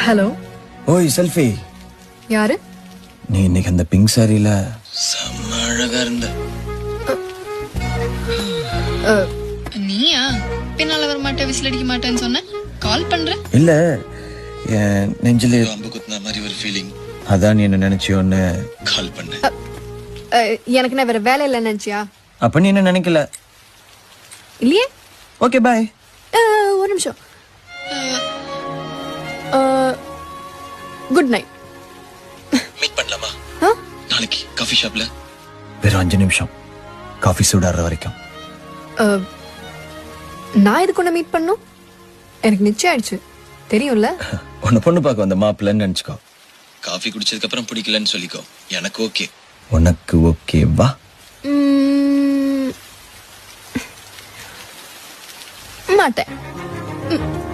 Hello. ஓய் selfie. யாரு? நீ இன்னைக்கு அந்த பிங்க் சாரியில செம்ம அழகா இருந்த. நீயா? பின்னால வர மாட்டேன், விசில் அடிக்க மாட்டேன்னு சொன்ன. கால் பண்ற? இல்ல, என் நெஞ்சில அம்பு குத்துன மாதிரி ஒரு ஃபீலிங். அதான் நீ என்ன நினைச்சியோன்னு கால் பண்ணேன். எனக்கு என்ன வேற வேலை இல்லை நினைச்சியா? அப்ப நீ என்ன நினைக்கல? இல்லையே. Okay bye. ஒரு நிமிஷம். Good night. மீட் பண்ணலாமா நாளைக்கு காஃபி ஷாப்ல? வெறும் 5 நிமிஷம், காஃபி சூடாற வரைக்கும். நான் இதுக்கு ஒன்று மீட் பண்ணும்? எனக்கு நிச்சயம் ஆயிடுச்சு, தெரியும்ல. உன்னை பொண்ணு பார்க்க வந்த மாப்பிள்ளன்னு நினைச்சுக்கோ. காஃபி குடிச்சதுக்கு அப்புறம் பிடிக்கலன்னு சொல்லிக்கோ. எனக்கு ஓகே. உனக்கு ஓகேவா? மாட்டேன்.